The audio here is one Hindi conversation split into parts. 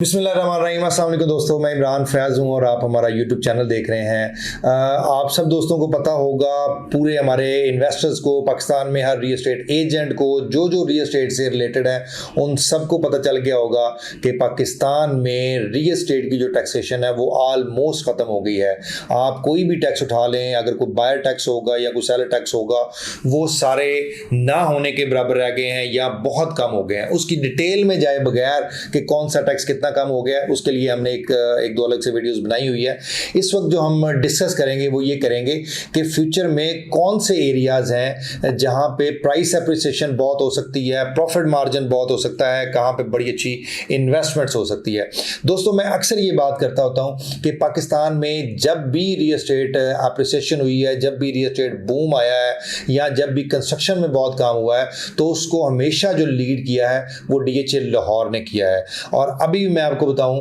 बिस्मिल्लाहिर्रहमानिर्रहीम, अस्सलाम वालेकुम दोस्तों। मैं इमरान फैज़ हूँ और आप हमारा यूट्यूब चैनल देख रहे हैं। आप सब दोस्तों को पता होगा, पूरे हमारे इन्वेस्टर्स को, पाकिस्तान में हर रियल एस्टेट एजेंट को, जो जो रियल एस्टेट से रिलेटेड है उन सबको पता चल गया होगा कि पाकिस्तान में रियल एस्टेट की जो टैक्सेशन है वो आलमोस्ट ख़त्म हो गई है। आप कोई भी टैक्स उठा लें, अगर कोई बायर टैक्स होगा या कोई सेलर टैक्स होगा, वो सारे ना होने के बराबर रह गए हैं या बहुत कम हो गए हैं। उसकी डिटेल में जाए बगैर कि कौन सा टैक्स कितना कम हो गया है, उसके लिए हमने एक दो अलग से वीडियोस बनाई हुई है। इस वक्त जो हम डिस्कस करेंगे वो ये करेंगे कि फ्यूचर में कौन से एरियाज हैं जहां पे प्राइस एप्रिसिएशन बहुत हो सकती है, प्रॉफिट मार्जिन बहुत हो सकता है, कहां पे बड़ी अच्छी इन्वेस्टमेंट्स हो सकती है। दोस्तों, मैं अक्सर ये बात करता होता हूं कि पाकिस्तान में जब भी रियल एस्टेट एप्रिसिएशन हुई है, जब भी रियल एस्टेट बूम आया है या जब भी कंस्ट्रक्शन में बहुत काम हुआ है, तो उसको हमेशा जो लीड किया है वो DHA लाहौर ने किया है। और अभी मैं आपको बताऊं,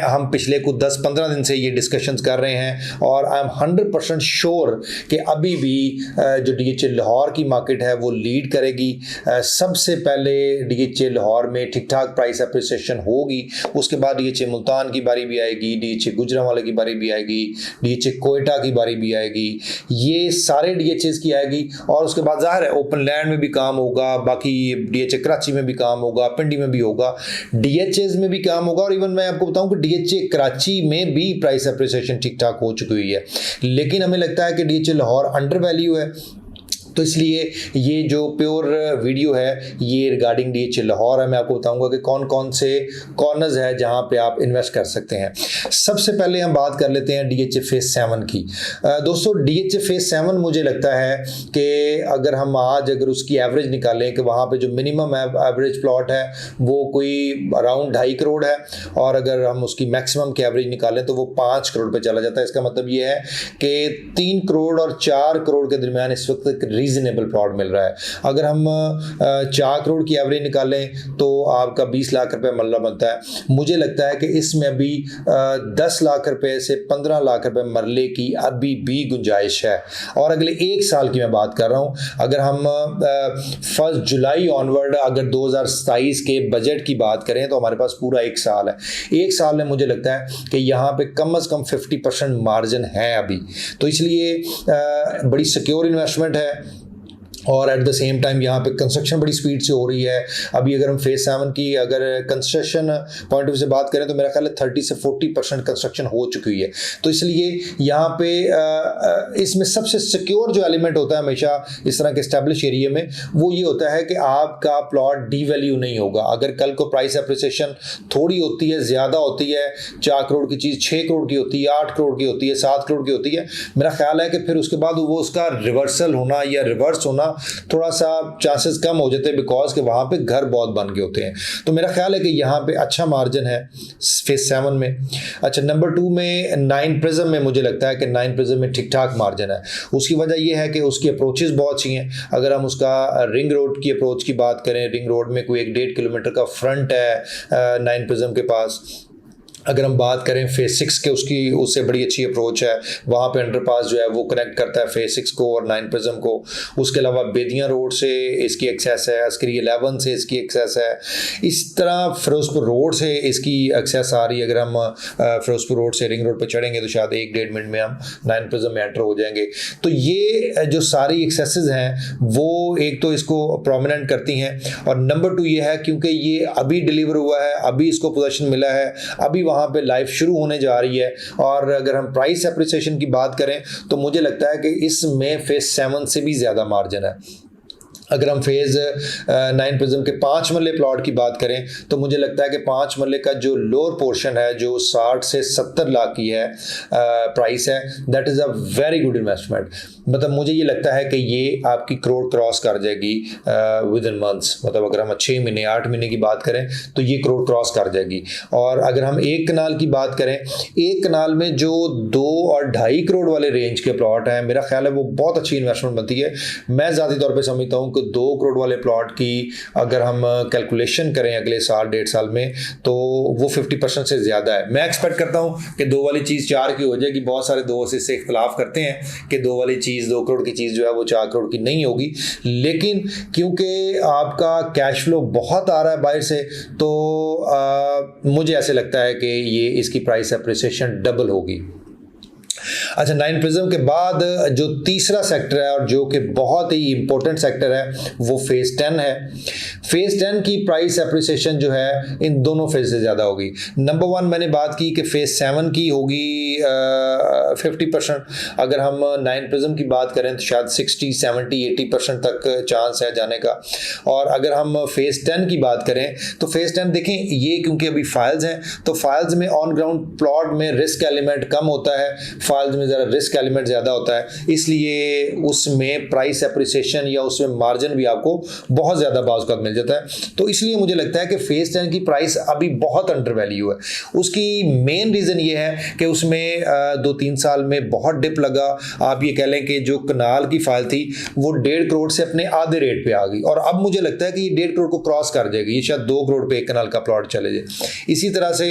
हम पिछले कुछ 10-15 दिन से ये डिस्कशंस कर रहे हैं और आई एम 100% श्योर कि अभी भी जो DHA लाहौर की मार्केट है वो लीड करेगी। सबसे पहले DHA लाहौर में ठीक ठाक प्राइस एप्रिसिएशन होगी, उसके बाद DHA मुल्तान की बारी भी आएगी, DHA गुजरांवाला की बारी भी आएगी, DHA कोयटा की बारी भी आएगी, ये सारे DHAs की आएगी। और उसके बाद ज़ाहिर है ओपन लैंड में भी काम होगा, बाकी DHA कराची में भी काम होगा, पिंडी में भी होगा, DHAs में भी काम होगा। और इवन मैं आपको बताऊं कि DHA कराची में भी प्राइस एप्रिसिएशन ठीक ठाक हो चुकी हुई है, लेकिन हमें लगता है कि DHA लाहौर अंडर वैल्यू है। तो इसलिए ये जो प्योर वीडियो है ये रिगार्डिंग DHA लाहौर है। मैं आपको बताऊंगा कि कौन कौन से कॉर्नर्स है जहां पे आप इन्वेस्ट कर सकते हैं। सबसे पहले हम बात कर लेते हैं DHA फेज 7 की। दोस्तों, DHA फेज 7 मुझे लगता है कि अगर उसकी एवरेज निकालें कि वहां पे जो मिनिमम एवरेज प्लॉट है वो कोई अराउंड 2.5 करोड़ है, और अगर हम उसकी मैक्सिमम की एवरेज निकालें तो वो 5 करोड़ पे चला जाता है। इसका मतलब ये है कि 3 करोड़ और 4 करोड़ के दरमियान इस वक्त रीजनेबल प्लॉट मिल रहा है। अगर हम 4 करोड़ की एवरेज निकालें तो आपका 20 लाख रुपए मरला बनता है। मुझे लगता है कि इसमें अभी 10 लाख रुपए से 15 लाख रुपए मरले की अभी भी गुंजाइश है। और अगले 1 साल की मैं बात कर रहा हूं, अगर हम 1 जुलाई ऑनवर्ड अगर 2027 के बजट की बात करें तो हमारे पास पूरा 1 साल है। 1 साल में मुझे लगता है कि यहाँ पे कम से कम 50% मार्जिन है अभी। तो इसलिए बड़ी सिक्योर इन्वेस्टमेंट है और एट द सेम टाइम यहाँ पे कंस्ट्रक्शन बड़ी स्पीड से हो रही है। अभी अगर हम फेज 7 की अगर कंस्ट्रक्शन पॉइंट ऑफ व्यू से बात करें तो मेरा ख्याल है 30 से 40% कंस्ट्रक्शन हो चुकी है। तो इसलिए यहाँ पे इसमें सबसे सिक्योर जो एलिमेंट होता है हमेशा इस तरह के एस्टेब्लिश एरिया में, वो ये होता है कि आपका प्लॉट डी वैल्यू नहीं होगा। अगर कल को प्राइस एप्रिसिएशन थोड़ी होती है, ज़्यादा होती है, 4 करोड़ की चीज़ 6 करोड़ की होती है, 8 करोड़ की होती है, 7 करोड़ की होती है, मेरा ख्याल है कि फिर उसके बाद वो उसका रिवर्सल होना या रिवर्स होना थोड़ा सा चांसेस कम हो जाते हैं, बिकॉज के वहां पे घर बहुत बन गए होते हैं। तो मेरा ख्याल है कि यहाँ पे अच्छा मार्जिन है फेज 7 में। अच्छा, नंबर 2 में 9 प्रिज्म में मुझे लगता है कि 9 प्रिज्म में ठीक ठाक मार्जिन है। उसकी वजह यह है कि उसकी अप्रोचेस बहुत अच्छी हैं। अगर हम उसका रिंग रोड की अप्रोच की बात करें, रिंग रोड में कोई 1-1.5 किलोमीटर का फ्रंट है 9 प्रिज्म के पास। अगर हम बात करें फेज 6 के, उससे बड़ी अच्छी अप्रोच है। वहाँ पे अंडरपास जो है वो कनेक्ट करता है फेज 6 को और 9 प्रिज्म को। उसके अलावा बेदियाँ रोड से इसकी एक्सेस है, अस्करी 11 से इसकी एक्सेस है। इस तरह फिरोजपुर रोड से इसकी एक्सेस आ रही है। अगर हम फिरोजपुर रोड से रिंग रोड पर चढ़ेंगे तो शायद 1-1.5 मिनट में हम 9 प्रिज्म में एंटर हो जाएंगे। तो ये जो सारी एक्सेसेस हैं वो एक तो इसको प्रोमिनेंट करती हैं, और नंबर 2 ये है क्योंकि ये अभी डिलीवर हुआ है, अभी इसको पोजीशन मिला है, अभी वहाँ पे लाइफ शुरू होने जा रही है। और अगर हम प्राइस एप्रिसिएशन की बात करें तो मुझे लगता है कि इसमें फेज 7 से भी ज़्यादा मार्जिन है। अगर हम फेज 9 प्रिज्म के 5 मरले प्लॉट की बात करें तो मुझे लगता है कि 5 मरले का जो लोअर पोर्शन है, जो 60 से 70 लाख की है प्राइस है, that is a very good investment. मतलब मुझे ये लगता है कि ये आपकी करोड़ क्रॉस कर जाएगी विद इन मंथ्स। मतलब अगर हम 6 महीने 8 महीने की बात करें तो ये करोड़ क्रॉस कर जाएगी। और अगर हम 1 कनाल की बात करें, 1 कनाल में जो 2 और 2.5 करोड़ वाले रेंज के प्लॉट हैं, मेरा ख्याल है वो बहुत अच्छी इन्वेस्टमेंट बनती है। मैं ज़ाती तौर पर समझता हूँ कि क्योंकि 2 करोड़ वाले प्लॉट की अगर हम कैलकुलेशन करें अगले साल 1.5 साल में तो वो 50% से ज़्यादा है। मैं एक्सपेक्ट करता हूँ कि 2 वाली चीज़ 4 की हो जाएगी। बहुत सारे 2 से इख्तलाफ करते हैं कि 2 वाली चीज़ 2 करोड़ की चीज़ जो है वो 4 करोड़ की नहीं होगी, लेकिन क्योंकि आपका कैश फ्लो बहुत आ रहा है बाहर से, तो मुझे ऐसे लगता है कि ये इसकी प्राइस एप्रिसिएशन डबल होगी। अच्छा, 9 प्रिज्म के बाद जो तीसरा सेक्टर है और जो कि बहुत ही इंपॉर्टेंट सेक्टर है वो फेज 10 है। फेज 10 की प्राइस एप्रिसिएशन जो है इन दोनों फेज से ज़्यादा होगी। नंबर 1 मैंने बात की कि फेज 7 की होगी 50%। अगर हम 9 प्रिज्म की बात करें तो शायद 60, 70, 80% तक चांस है जाने का। और अगर हम फेज 10 की बात करें तो फेज 10 देखें, ये क्योंकि अभी फाइल्स हैं तो फाइल्स में ऑन ग्राउंड प्लॉट में रिस्क एलिमेंट कम होता है, फाइल्स में ज़रा रिस्क एलिमेंट ज़्यादा होता है, इसलिए उसमें प्राइस एप्रिसिएशन या उसमें मार्जिन भी आपको बहुत ज़्यादा बाज़ का मिल जाता है। तो इसलिए मुझे लगता है कि फेज 10 की प्राइस अभी बहुत अंडर वैल्यू है। उसकी मेन रीज़न ये है कि उसमें 2-3 साल में बहुत डिप लगा। आप ये कह लें कि जो कनाल की फाइल थी वो 1.5 करोड़ से अपने आधे रेट पे आ गई और अब मुझे लगता है कि ये 1.5 करोड़ को क्रॉस कर जाएगी, ये शायद 2 करोड़ पे एक कनाल का प्लॉट चले जाए। इसी तरह से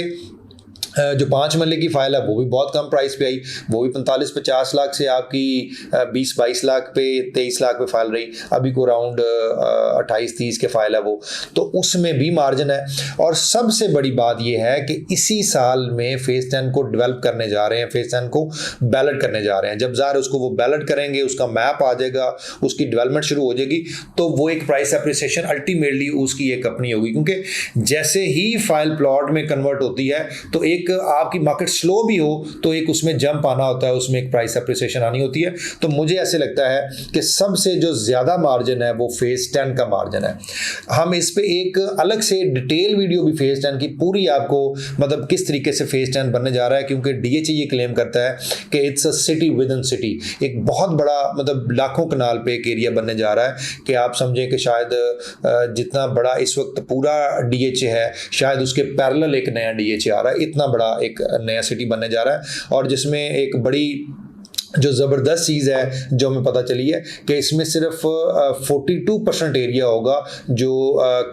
जो 5 मरले की फाइल है वो भी बहुत कम प्राइस पे आई, वो भी 45-50 लाख से आपकी 20-22 लाख पे 23 लाख पे फाइल रही, अभी को अराउंड 28-30 के फाइल है वो, तो उसमें भी मार्जिन है। और सबसे बड़ी बात यह है कि इसी साल में फेज 10 को डेवलप करने जा रहे हैं, फेज 10 को बैलेट करने जा रहे हैं। जब ज़ाहिर उसको वो बैलेट करेंगे, उसका मैप आ जाएगा, उसकी डेवलपमेंट शुरू हो जाएगी, तो वो एक प्राइस एप्रिसिएशन अल्टीमेटली उसकी एक अपनी होगी, क्योंकि जैसे ही फाइल प्लॉट में कन्वर्ट होती है तो एक आपकी मार्केट स्लो भी हो तो एक उसमें जंप आना होता है, उसमें एक प्राइस एप्रिसिएशन आनी होती है। तो मुझे ऐसे लगता है कि सबसे जो ज़्यादा मार्जिन है वो फेज 10 का मार्जिन है। हम इस पे एक अलग से डिटेल वीडियो भी फेज 10 की पूरी आपको मतलब किस तरीके से फेज 10 बनने जा रहा है, क्योंकि डीएचई ये क्लेम करता है कि it's a city with in city, एक बहुत बड़ा मतलब लाखों कनाल पे एक एरिया बनने जा रहा है कि आप समझें कि शायद जितना बड़ा इस वक्त पूरा डीएचए है शायद उसके पैरेलल एक नया डीएचए आ रहा है, इतना बड़ा एक नया सिटी बनने जा रहा है। और जिसमें एक बड़ी जो ज़बरदस्त चीज़ है जो हमें पता चली है कि इसमें सिर्फ 42% एरिया होगा जो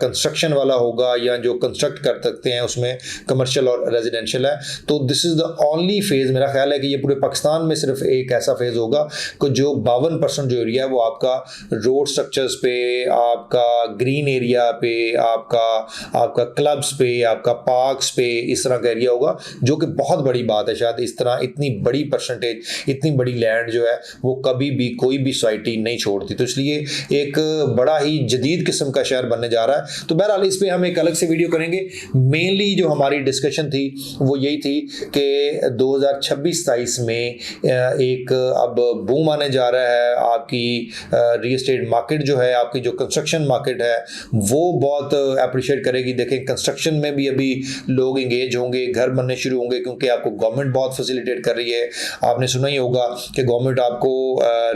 कंस्ट्रक्शन वाला होगा या जो कंस्ट्रक्ट कर सकते हैं, उसमें कमर्शियल और रेजिडेंशियल है। तो this is the only phase, मेरा ख्याल है कि ये पूरे पाकिस्तान में सिर्फ एक ऐसा फेज़ होगा कि जो 52% जो एरिया है वो आपका रोड स्ट्रक्चर्स पे, आपका ग्रीन एरिया पे, आपका क्लब्स पे, आपका पार्क्स पे, इस तरह का एरिया होगा, जो कि बहुत बड़ी बात है। शायद इस तरह इतनी बड़ी परसेंटेज, इतनी बड़ी लैंड जो है वो कभी भी कोई भी सोसाइटी नहीं छोड़ती। तो इसलिए एक बड़ा ही जदीद किस्म का शहर बनने जा रहा है। तो बहरहाल इस पे हम एक अलग से वीडियो करेंगे। मेनली जो हमारी डिस्कशन थी वो यही थी कि 2026-27 में एक अब बूम आने जा रहा है। आपकी रियल एस्टेट मार्केट जो है, आपकी जो कंस्ट्रक्शन मार्केट है वो बहुत अप्रिशिएट करेगी। देखें कंस्ट्रक्शन में भी अभी लोग इंगेज होंगे, घर बनने शुरू होंगे, क्योंकि आपको गवर्नमेंट बहुत फैसिलिटेट कर रही है। आपने सुना ही होगा कि गवर्नमेंट आपको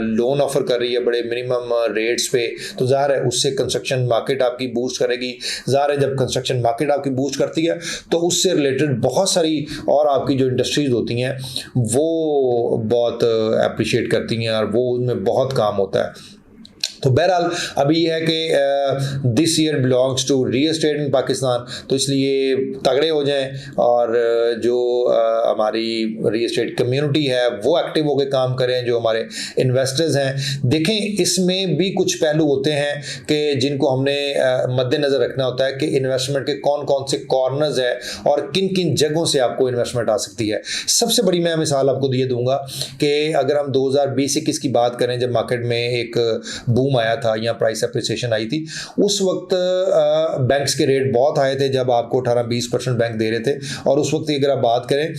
लोन ऑफर कर रही है बड़े मिनिमम रेट्स पे, तो ज़ाहिर है उससे कंस्ट्रक्शन मार्केट आपकी बूस्ट करेगी। ज़ाहिर है जब कंस्ट्रक्शन मार्केट आपकी बूस्ट करती है तो उससे रिलेटेड बहुत सारी और आपकी जो इंडस्ट्रीज होती हैं वो बहुत अप्रिशिएट करती हैं और वो उनमें बहुत काम होता है। तो बहरहाल अभी यह है कि this year belongs to real estate in Pakistan, तो इसलिए तगड़े हो जाएं और जो हमारी रियल एस्टेट कम्युनिटी है वो एक्टिव होकर काम करें। जो हमारे इन्वेस्टर्स हैं, देखें इसमें भी कुछ पहलू होते हैं कि जिनको हमने मद्देनज़र रखना होता है कि इन्वेस्टमेंट के कौन कौन से कॉर्नर्स है और किन किन जगहों से आपको इन्वेस्टमेंट आ सकती है। सबसे बड़ी मैं मिसाल आपको ये दूंगा कि अगर हम 2020-21 की बात करें, जब मार्केट में एक बूम आया था या प्राइस एप्रिसिएशन आई थी, उस वक्त बैंक्स के रेट बहुत आए थे, जब आपको 18-20% बैंक दे रहे थे। और उस वक्त की अगर आप बात करें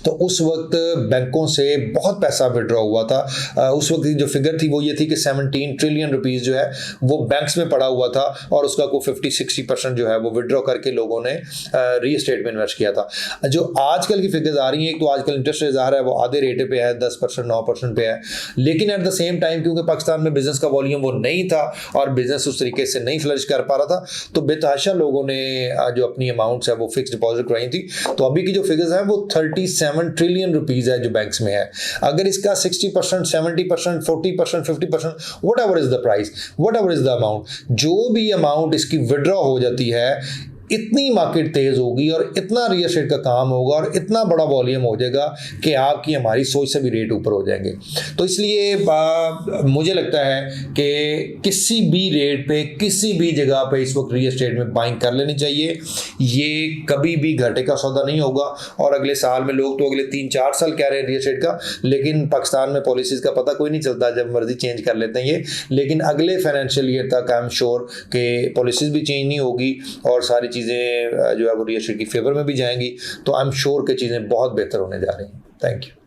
तो उस वक्त बैंकों से बहुत पैसा विड्रॉ हुआ था। उस वक्त की जो फिगर थी वो ये थी कि 17 ट्रिलियन रुपीस जो है वो बैंक्स में पड़ा हुआ था और उसका को 50-60% जो है वो विड्रॉ करके लोगों ने रियल एस्टेट में इन्वेस्ट किया था। जो आजकल की फिगर्स आ रही हैं, एक तो आजकल इंटरेस्ट रेट आ रहा है वो आधे रेट पे है, 10%, 9% पे है, लेकिन एट द सेम टाइम क्योंकि पाकिस्तान में बिजनेस का वॉल्यूम वो नहीं था और बिजनेस उस तरीके से नहीं फ्लरिश कर पा रहा था, तो बेतहाशा लोगों ने जो अपनी अमाउंट्स है वो फिक्स डिपॉजिट कराई थी। तो अभी की जो फिगर्स हैं वो 37 1.7 ट्रिलियन रुपीज़ है जो बैंक्स में है। अगर इसका 60%, 70%, 40%, 50%, what ever is the price, what ever is the amount, जो भी अमाउंट इसकी विड्रॉ हो जाती है, इतनी मार्केट तेज़ होगी और इतना रियल एस्टेट का काम होगा और इतना बड़ा वॉल्यूम हो जाएगा कि आपकी हमारी सोच से भी रेट ऊपर हो जाएंगे। तो इसलिए मुझे लगता है कि किसी भी रेट पे किसी भी जगह पे इस वक्त रियल एस्टेट में बाइंग कर लेनी चाहिए। ये कभी भी घाटे का सौदा नहीं होगा। और अगले साल में लोग तो अगले 3-4 साल कह रहे हैं रियल एस्टेट का, लेकिन पाकिस्तान में पॉलिसीज़ का पता कोई नहीं चलता, जब मर्जी चेंज कर लेते हैं ये। लेकिन अगले फाइनेंशियल ईयर तक आई एम श्योर कि पॉलिसीज़ भी चेंज नहीं होगी और सारी चीज़ें जो है वो रियल एस्टेट की फेवर में भी जाएंगी। तो आई एम श्योर कि चीज़ें बहुत बेहतर होने जा रही हैं। Thank you.